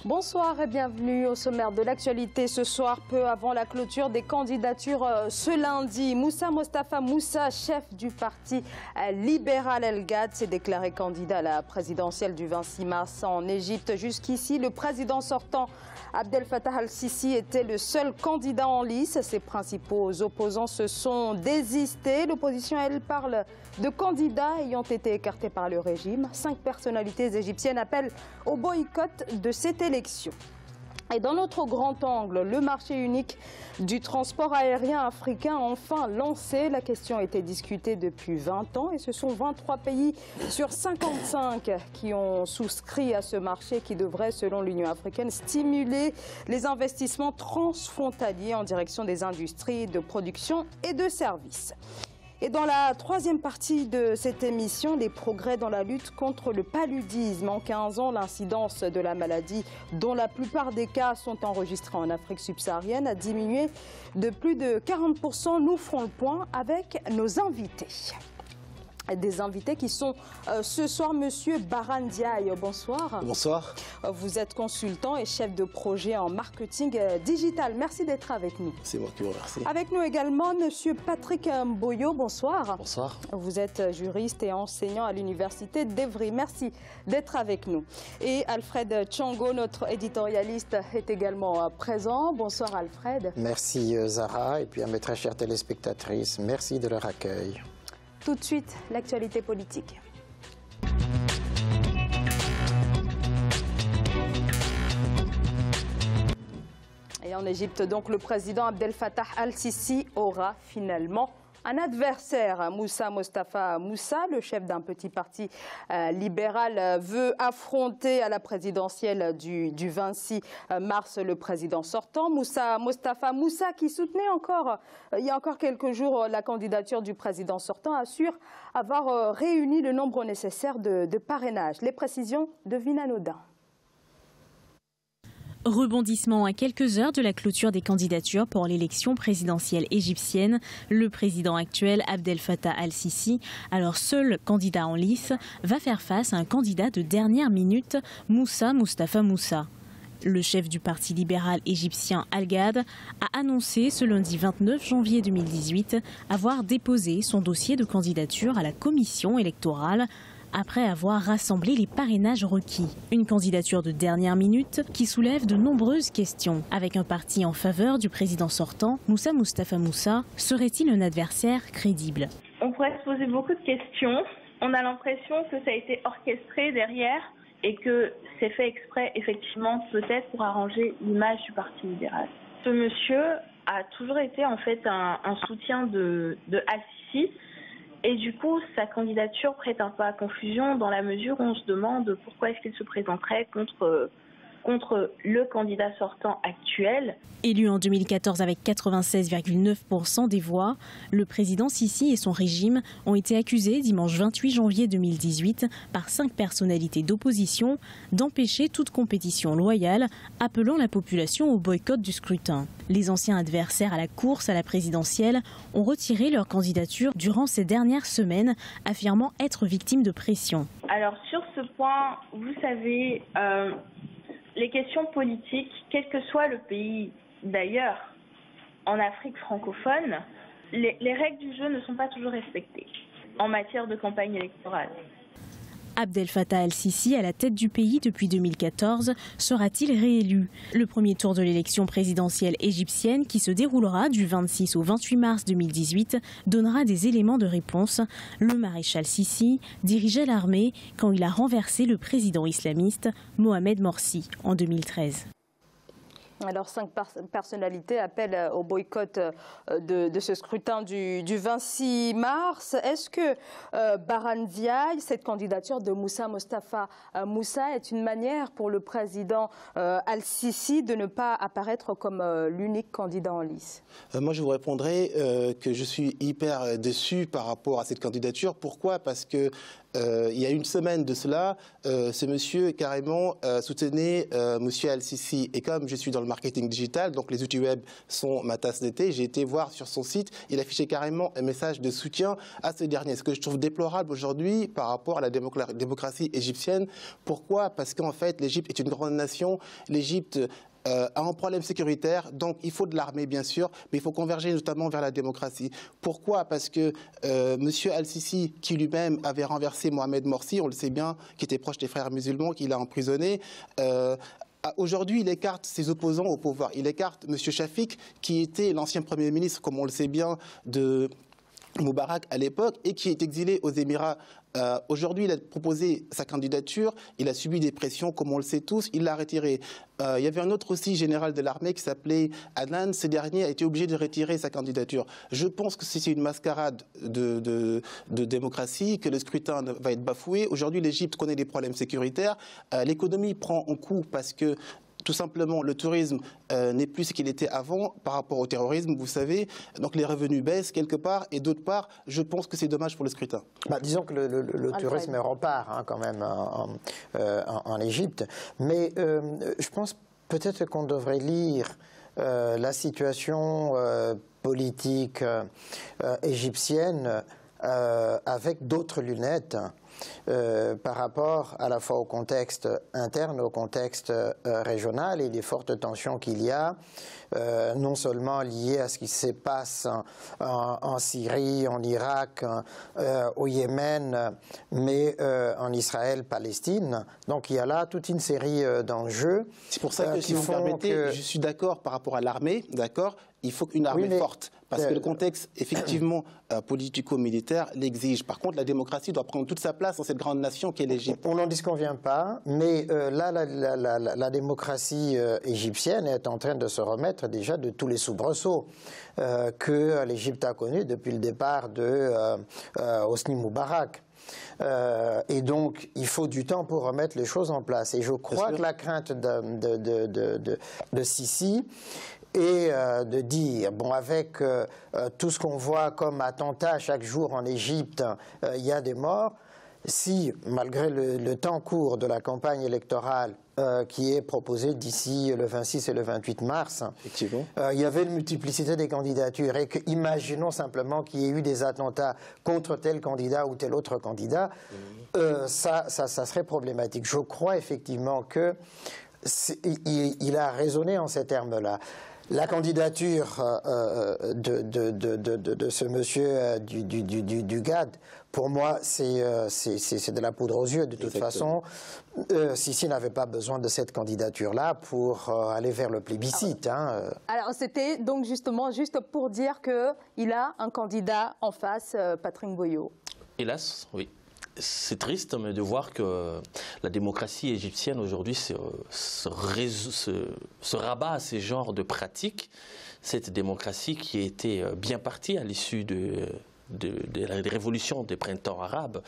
Bonsoir et bienvenue au sommaire de l'actualité ce soir, peu avant la clôture des candidatures ce lundi. Moussa Mostafa Moussa, chef du parti libéral El Ghad, s'est déclaré candidat à la présidentielle du 26 mars en Égypte. Jusqu'ici, le président sortant Abdel Fattah al-Sisi était le seul candidat en lice. Ses principaux opposants se sont désistés. L'opposition, elle, parle de candidats ayant été écartés par le régime. 5 personnalités égyptiennes appellent au boycott de cette élection. Et dans notre grand angle, le marché unique du transport aérien africain a enfin lancé. La question a été discutée depuis 20 ans et ce sont 23 pays sur 55 qui ont souscrit à ce marché qui devrait, selon l'Union africaine, stimuler les investissements transfrontaliers en direction des industries de production et de services. Et dans la troisième partie de cette émission, les progrès dans la lutte contre le paludisme. En 15 ans, l'incidence de la maladie, dont la plupart des cas sont enregistrés en Afrique subsaharienne, a diminué de plus de 40%. Nous ferons le point avec nos invités. Des invités qui sont ce soir Monsieur Baran Ndiaye. Bonsoir. Bonsoir. Vous êtes consultant et chef de projet en marketing digital. Merci d'être avec nous. C'est moi qui vous remercie. Avec nous également Monsieur Patrick Mboyo. Bonsoir. Bonsoir. Vous êtes juriste et enseignant à l'université d'Evry. Merci d'être avec nous. Et Alfred Tchongo, notre éditorialiste, est également présent. Bonsoir Alfred. Merci Zahra et puis à mes très chères téléspectatrices, merci de leur accueil. Tout de suite, l'actualité politique. Et en Égypte, donc, le président Abdel Fattah al-Sisi aura finalement un adversaire. Moussa Mostafa Moussa, le chef d'un petit parti libéral, veut affronter à la présidentielle du 26 mars le président sortant. Moussa Mostafa Moussa, qui soutenait encore, il y a encore quelques jours, la candidature du président sortant, assure avoir réuni le nombre nécessaire de parrainages. Les précisions de Vina Nodin. Rebondissement à quelques heures de la clôture des candidatures pour l'élection présidentielle égyptienne. Le président actuel, Abdel Fattah al-Sisi, alors seul candidat en lice, va faire face à un candidat de dernière minute, Moussa Mostafa Moussa. Le chef du parti libéral égyptien El Ghad a annoncé ce lundi 29 janvier 2018 avoir déposé son dossier de candidature à la commission électorale après avoir rassemblé les parrainages requis. Une candidature de dernière minute qui soulève de nombreuses questions. Avec un parti en faveur du président sortant, Moussa Mostafa Moussa serait-il un adversaire crédible? On pourrait se poser beaucoup de questions. On a l'impression que ça a été orchestré derrière et que c'est fait exprès, effectivement, peut-être pour arranger l'image du parti libéral. Ce monsieur a toujours été en fait un soutien de al-Sisi. Et du coup, sa candidature prête un peu à confusion dans la mesure où on se demande pourquoi est-ce qu'il se présenterait contre le candidat sortant actuel. Élu en 2014 avec 96,9% des voix, le président Sisi et son régime ont été accusés dimanche 28 janvier 2018 par 5 personnalités d'opposition d'empêcher toute compétition loyale, appelant la population au boycott du scrutin. Les anciens adversaires à la course à la présidentielle ont retiré leur candidature durant ces dernières semaines, affirmant être victimes de pression. Alors sur ce point, vous savez, les questions politiques, quel que soit le pays d'ailleurs, en Afrique francophone, les règles du jeu ne sont pas toujours respectées en matière de campagne électorale. Abdel Fattah al-Sisi, à la tête du pays depuis 2014, sera-t-il réélu? Le premier tour de l'élection présidentielle égyptienne, qui se déroulera du 26 au 28 mars 2018, donnera des éléments de réponse. Le maréchal Sisi dirigeait l'armée quand il a renversé le président islamiste Mohamed Morsi en 2013. Alors, 5 personnalités appellent au boycott de ce scrutin du 26 mars. Est-ce que Baran Ndiaye, cette candidature de Moussa Mostafa Moussa, est une manière pour le président al-Sisi de ne pas apparaître comme l'unique candidat en lice? Moi, je vous répondrai que je suis hyper déçu par rapport à cette candidature. Pourquoi? Parce que il y a une semaine de cela, ce monsieur carrément soutenait monsieur al-Sisi. Et comme je suis dans le le marketing digital, donc les outils web sont ma tasse d'été. J'ai été voir sur son site, il affichait carrément un message de soutien à ce dernier. Ce que je trouve déplorable aujourd'hui par rapport à la démocratie égyptienne. Pourquoi? Parce qu'en fait, l'Égypte est une grande nation. L'Égypte a un problème sécuritaire, donc il faut de l'armée bien sûr, mais il faut converger notamment vers la démocratie. Pourquoi? Parce que M. Al-Sisi, qui lui-même avait renversé Mohamed Morsi, on le sait bien, qui était proche des frères musulmans, qu'il a emprisonné, aujourd'hui, il écarte ses opposants au pouvoir. Il écarte M. Shafik, qui était l'ancien Premier ministre, comme on le sait bien, de Moubarak à l'époque, et qui est exilé aux Émirats. Aujourd'hui, il a proposé sa candidature, il a subi des pressions, comme on le sait tous, il l'a retiré. Il y avait un autre aussi général de l'armée qui s'appelait Adnan, ce dernier a été obligé de retirer sa candidature. Je pense que c'est une mascarade de démocratie, que le scrutin va être bafoué. Aujourd'hui, l'Égypte connaît des problèmes sécuritaires, l'économie prend un coup parce que tout simplement, le tourisme n'est plus ce qu'il était avant par rapport au terrorisme, vous savez. Donc les revenus baissent quelque part. Et d'autre part, je pense que c'est dommage pour le scrutin. Disons que le tourisme repart quand même en Égypte. Mais je pense peut-être qu'on devrait lire la situation politique égyptienne avec d'autres lunettes. Par rapport à la fois au contexte interne, au contexte régional et les fortes tensions qu'il y a, non seulement liées à ce qui se passe en Syrie, en Irak, au Yémen, mais en Israël-Palestine. Donc il y a là toute une série d'enjeux. C'est pour ça que, si vous me permettez, je suis d'accord par rapport à l'armée, d'accord. Il faut une armée forte, parce que le contexte, effectivement, politico-militaire l'exige. Par contre, la démocratie doit prendre toute sa place dans cette grande nation qu'est l'Égypte. On n'en disconvient pas, mais là, la démocratie égyptienne est en train de se remettre déjà de tous les soubresauts que l'Égypte a connus depuis le départ de Hosni Moubarak. Et donc, il faut du temps pour remettre les choses en place. Et je crois que la crainte de Sisi et de dire, bon, avec tout ce qu'on voit comme attentat chaque jour en Égypte, il y a des morts, si, malgré le temps court de la campagne électorale qui est proposée d'ici le 26 et le 28 mars, il y avait une multiplicité des candidatures et que, imaginons simplement qu'il y ait eu des attentats contre tel candidat ou tel autre candidat, ça serait problématique. Je crois effectivement qu'il a raisonné en ces termes-là. La candidature de ce monsieur du GAD, pour moi, c'est de la poudre aux yeux. De toute façon, Sisi n'avait pas besoin de cette candidature-là pour aller vers le plébiscite. Alors, c'était donc justement juste pour dire qu'il a un candidat en face, Patrick Boyo. Hélas, oui. C'est triste de voir que la démocratie égyptienne aujourd'hui se rabat à ces genres de pratiques. Cette démocratie qui a été bien partie à l'issue des révolutions des printemps arabes.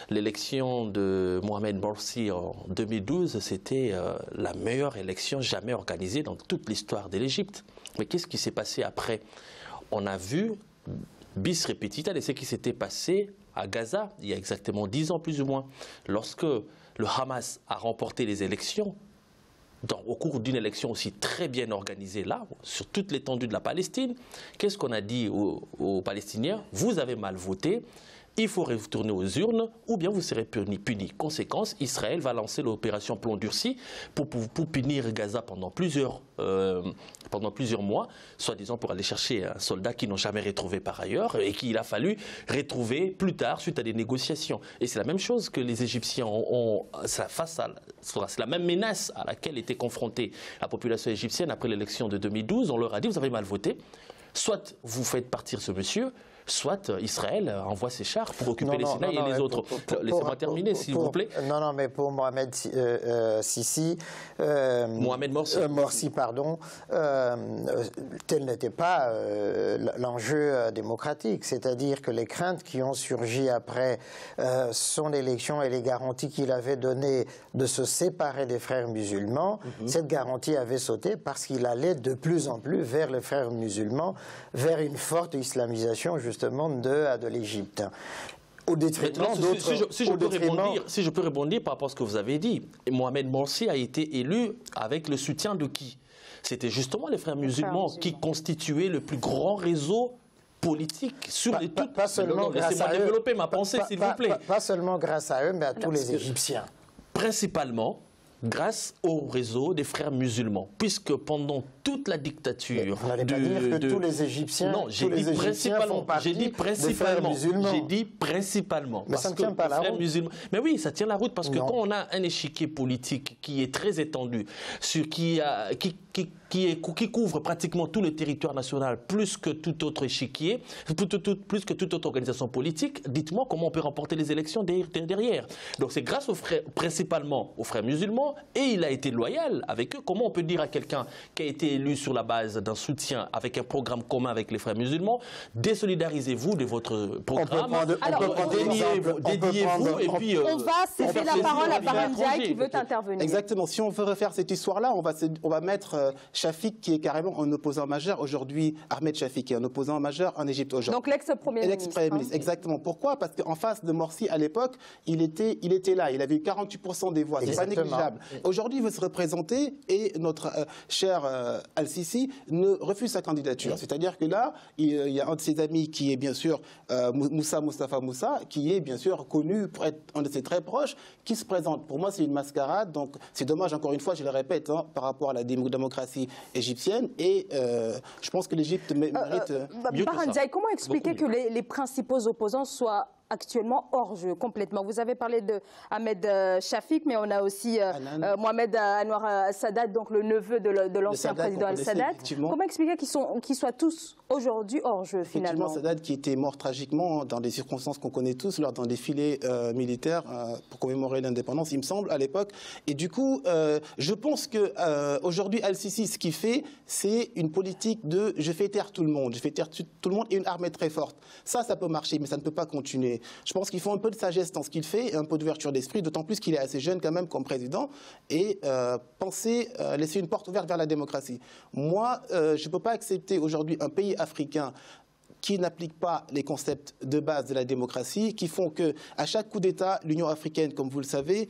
L'élection de Mohamed Morsi en 2012, c'était la meilleure élection jamais organisée dans toute l'histoire de l'Égypte. Mais qu'est-ce qui s'est passé après? On a vu bis repetita de ce qui s'était passé à Gaza, il y a exactement 10 ans plus ou moins, lorsque le Hamas a remporté les élections, au cours d'une élection aussi très bien organisée là, sur toute l'étendue de la Palestine, qu'est-ce qu'on a dit aux Palestiniens? Vous avez mal voté, il faut retourner aux urnes ou bien vous serez punis. Conséquence, Israël va lancer l'opération Plomb Durci pour punir Gaza pendant plusieurs mois, soi-disant pour aller chercher un soldat qu'ils n'ont jamais retrouvé par ailleurs et qu'il a fallu retrouver plus tard suite à des négociations. Et c'est la même chose que les Égyptiens ont face à... C'est la même menace à laquelle était confrontée la population égyptienne après l'élection de 2012. On leur a dit, vous avez mal voté, soit vous faites partir ce monsieur, soit Israël envoie ses chars pour occuper les Sinaï et les autres. Laissez-moi terminer, s'il vous plaît. Non, mais pour Mohamed Sisi... Mohamed Morsi. Morsi, pardon. Tel n'était pas l'enjeu démocratique. C'est-à-dire que les craintes qui ont surgi après son élection et les garanties qu'il avait données de se séparer des frères musulmans, cette garantie avait sauté parce qu'il allait de plus en plus vers les frères musulmans, vers une forte islamisation, justement, de l'Égypte. Au détriment d'autres... Si je peux rebondir par rapport à ce que vous avez dit, Mohamed Morsi a été élu avec le soutien de qui? C'était justement les frères musulmans qui constituaient le plus grand réseau politique sur les toutes. Pas seulement grâce à eux. Laissez-moi développer ma pensée, s'il vous plaît. Pas seulement grâce à eux, mais à tous les Égyptiens. Principalement grâce au réseau des frères musulmans, puisque pendant toute la dictature... Vous n'allez pas dire que tous les Égyptiens, non, j'ai dit principalement. J'ai dit principalement. J'ai dit principalement. Mais ça ne tient pas la route. Mais oui, ça tient la route parce que quand on a un échiquier politique qui est très étendu, qui couvre pratiquement tout le territoire national, plus que tout autre échiquier, plus que toute autre organisation politique, dites-moi comment on peut remporter les élections derrière. Donc c'est grâce principalement aux frères musulmans, et il a été loyal avec eux. Comment on peut dire à quelqu'un qui a été élu sur la base d'un soutien avec un programme commun avec les frères musulmans, désolidarisez-vous de votre programme, dédiez-vous et puis... on va céder la parole à Bahram Ndiaye qui veut intervenir. Exactement. Si on veut refaire cette histoire-là, on va mettre Shafik qui est carrément un opposant majeur aujourd'hui, Ahmed Shafik qui est un opposant majeur en Égypte aujourd'hui. Donc l'ex-premier ministre. Exactement. Pourquoi? Parce qu'en face de Morsi, à l'époque, il était là. Il avait eu 48% des voix. C'est pas négligeable. Aujourd'hui, il veut se représenter et notre cher Al-Sisi ne refuse sa candidature. C'est-à-dire que là, il y a un de ses amis qui est bien sûr Moustapha Moussa, qui est bien sûr connu pour être un de ses très proches, qui se présente. Pour moi, c'est une mascarade. Donc, c'est dommage, encore une fois, je le répète, par rapport à la démocratie égyptienne. Et je pense que l'Égypte mérite mieux que ça. Comment expliquer que les principaux opposants soient actuellement hors jeu complètement? Vous avez parlé de Ahmed Shafik, mais on a aussi Mohamed Anwar Sadat, donc le neveu de l'ancien président Al-Sadat. Comment expliquer qu'ils soient tous aujourd'hui hors jeu finalement? Sadat qui était mort tragiquement dans des circonstances qu'on connaît tous lors d'un défilé militaire pour commémorer l'indépendance, il me semble, à l'époque. Et du coup, je pense que aujourd'hui Al-Sisi, ce qu'il fait, c'est une politique de je fais taire tout le monde, je fais taire tout le monde et une armée très forte. Ça peut marcher, mais ça ne peut pas continuer. Je pense qu'il faut un peu de sagesse dans ce qu'il fait et un peu d'ouverture d'esprit, d'autant plus qu'il est assez jeune quand même comme président et laisser une porte ouverte vers la démocratie. Moi, je ne peux pas accepter aujourd'hui un pays africain qui n'applique pas les concepts de base de la démocratie, qui font qu'à chaque coup d'État, l'Union africaine, comme vous le savez,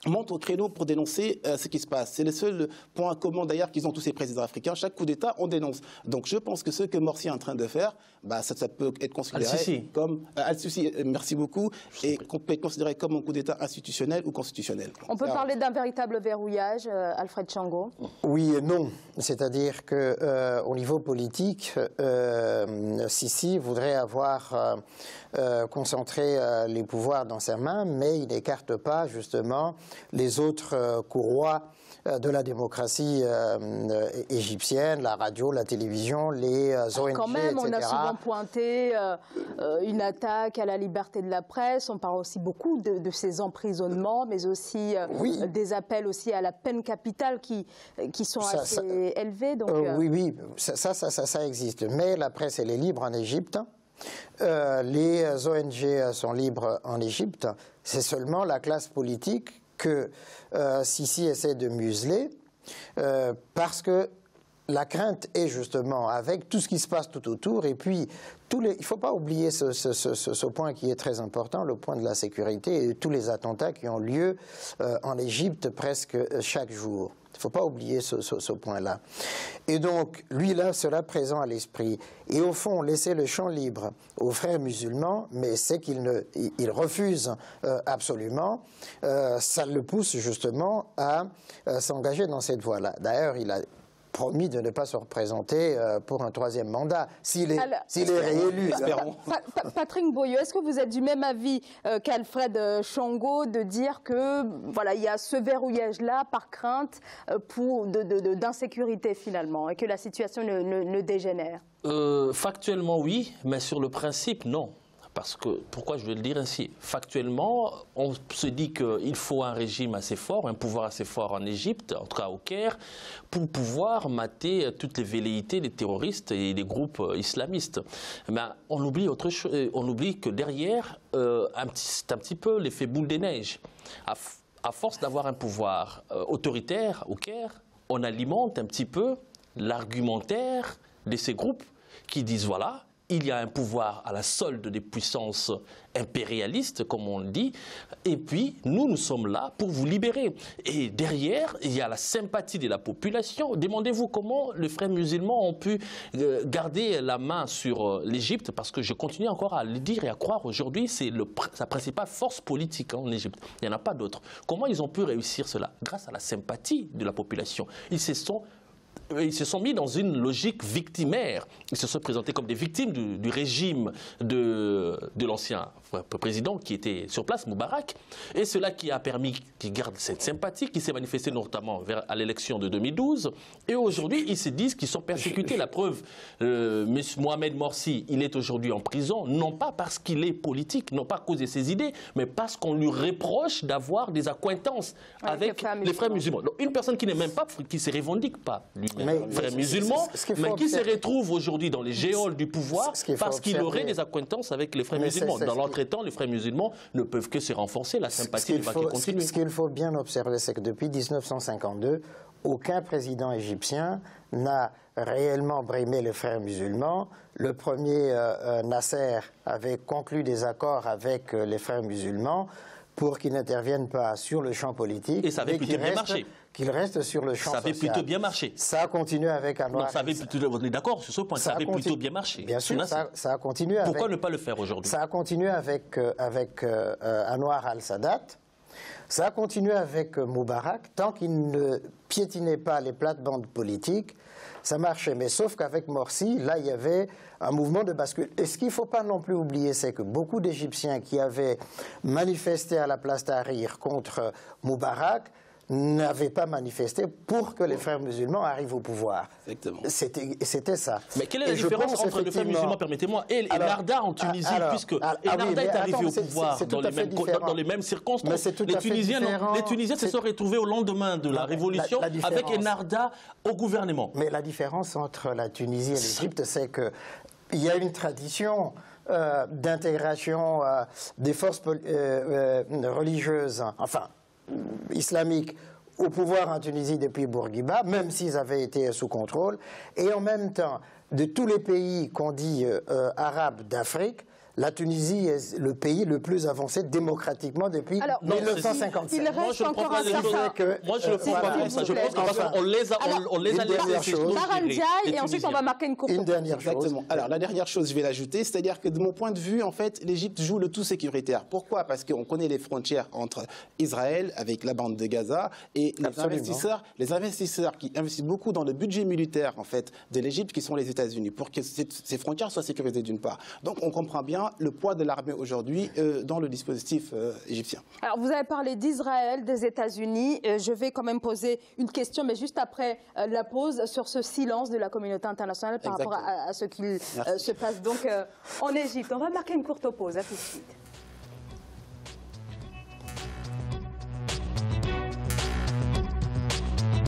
monte au créneau pour dénoncer ce qui se passe. C'est le seul point commun d'ailleurs qu'ils ont tous ces présidents africains. Chaque coup d'État, on dénonce. Donc je pense que ce que Morsi est en train de faire, ça peut être considéré comme... Al-Sisi, merci beaucoup, et qu'on peut être considéré comme un coup d'État institutionnel ou constitutionnel. On peut parler d'un véritable verrouillage, Alfred Tchango? Oui et non. C'est-à-dire qu'au niveau politique, Sisi voudrait avoir concentré les pouvoirs dans sa main, mais il n'écarte pas justement les autres courroies de la démocratie égyptienne, la radio, la télévision, les ONG, quand même, etc. On a souvent pointé une attaque à la liberté de la presse. On parle aussi beaucoup de ces emprisonnements, mais aussi des appels aussi à la peine capitale qui sont assez élevés. Donc, oui, ça existe. Mais la presse, elle est libre en Égypte. Les ONG sont libres en Égypte. C'est seulement la classe politique que Sisi essaie de museler parce que la crainte est justement avec tout ce qui se passe tout autour et puis il ne faut pas oublier ce point qui est très important, le point de la sécurité et tous les attentats qui ont lieu en Égypte presque chaque jour. Il ne faut pas oublier ce point-là. Et donc, lui, là, cela présent à l'esprit. Et au fond, laisser le champ libre aux frères musulmans, mais c'est qu'il refuse absolument, ça le pousse justement à s'engager dans cette voie-là. D'ailleurs, il a promis de ne pas se représenter pour un troisième mandat, s'il est réélu. Patrick Boyo, est-ce que vous êtes du même avis qu'Alfred Tchango de dire que voilà, il y a ce verrouillage-là par crainte d'insécurité finalement et que la situation ne dégénère? Factuellement oui, mais sur le principe non. Parce que, pourquoi je veux le dire ainsi? Factuellement, on se dit qu'il faut un régime assez fort, un pouvoir assez fort en Égypte, en tout cas au Caire, pour pouvoir mater toutes les velléités des terroristes et des groupes islamistes. Mais on oublie autre chose, on oublie que derrière, c'est un petit peu l'effet boule de neige. À force d'avoir un pouvoir autoritaire au Caire, on alimente un petit peu l'argumentaire de ces groupes qui disent voilà, il y a un pouvoir à la solde des puissances impérialistes, comme on le dit, et puis nous sommes là pour vous libérer. Et derrière, il y a la sympathie de la population. Demandez-vous comment les frères musulmans ont pu garder la main sur l'Égypte, parce que je continue encore à le dire et à croire aujourd'hui, c'est sa principale force politique en Égypte. Il n'y en a pas d'autre. Comment ils ont pu réussir cela? Grâce à la sympathie de la population. Ils se sont mis dans une logique victimaire. Ils se sont présentés comme des victimes du régime de l'ancien président qui était sur place, Moubarak. Et cela qui a permis qu'ils gardent cette sympathie, qui s'est manifestée notamment à l'élection de 2012. Et aujourd'hui, ils se disent qu'ils sont persécutés. La preuve, Mohamed Morsi, il est aujourd'hui en prison, non pas parce qu'il est politique, non pas à cause de ses idées, mais parce qu'on lui reproche d'avoir des accointances avec les frères musulmans. Donc, une personne qui n'est même pas, qui ne se revendique pas, lui-même, frère musulman, mais qui se retrouve aujourd'hui dans les géoles du pouvoir parce qu'il aurait des accointances avec les frères musulmans. Dans l'entretemps, les frères musulmans ne peuvent que se renforcer, la sympathie ne va que continuer. Ce qu'il faut bien observer, c'est que depuis 1952, aucun président égyptien n'a réellement brimé les frères musulmans. Le premier, Nasser, avait conclu des accords avec les frères musulmans pour qu'ils n'interviennent pas sur le champ politique. Et ça avait plutôt bien marché. Qu'il reste sur le champ social. Ça avait plutôt bien marché. Ça a continué avec Anwar. On est d'accord sur ce point, ça avait plutôt bien marché. Bien sûr, ça a continué avec... Pourquoi ne pas le faire aujourd'hui? Ça a continué avec Anwar al-Sadat. Ça a continué avec Moubarak. Tant qu'il ne piétinait pas les plates-bandes politiques, ça marchait. Mais sauf qu'avec Morsi, là, il y avait un mouvement de bascule. Et ce qu'il ne faut pas non plus oublier, c'est que beaucoup d'Égyptiens qui avaient manifesté à la place Tahrir contre Moubarak n'avaient pas manifesté pour que les frères musulmans arrivent au pouvoir. C'était ça. Mais quelle est la différence entre les frères musulmans, permettez-moi, et Ennahda en Tunisie, puisque Ennahda est arrivé au pouvoir dans les mêmes circonstances. Les Tunisiens se sont retrouvés au lendemain de la révolution avec Ennahda au gouvernement. Mais la différence entre la Tunisie et l'Égypte, c'est qu'il y a une tradition d'intégration des forces religieuses, enfin, islamiques, au pouvoir en Tunisie depuis Bourguiba, même s'ils avaient été sous contrôle, et en même temps, de tous les pays qu'on dit arabes d'Afrique, la Tunisie est le pays le plus avancé démocratiquement depuis 1957. Il reste encore un certain... Moi, je ne le crois pas comme ça. Je pense qu'on les a laissés. Et ensuite, on va marquer une courte. Une dernière chose. Exactement. Alors, la dernière chose, je vais l'ajouter, c'est-à-dire que de mon point de vue, en fait, l'Égypte joue le tout sécuritaire. Pourquoi? Parce qu'on connaît les frontières entre Israël, avec la bande de Gaza, et les investisseurs qui investissent beaucoup dans le budget militaire, en fait, de l'Égypte, qui sont les États-Unis, pour que ces frontières soient sécurisées d'une part. Donc, on comprend bien le poids de l'armée aujourd'hui dans le dispositif égyptien. Alors, vous avez parlé d'Israël, des États-Unis. Je vais quand même poser une question, mais juste après la pause, sur ce silence de la communauté internationale par rapport à ce qu'il se passe donc en Égypte. On va marquer une courte pause. À tout de suite.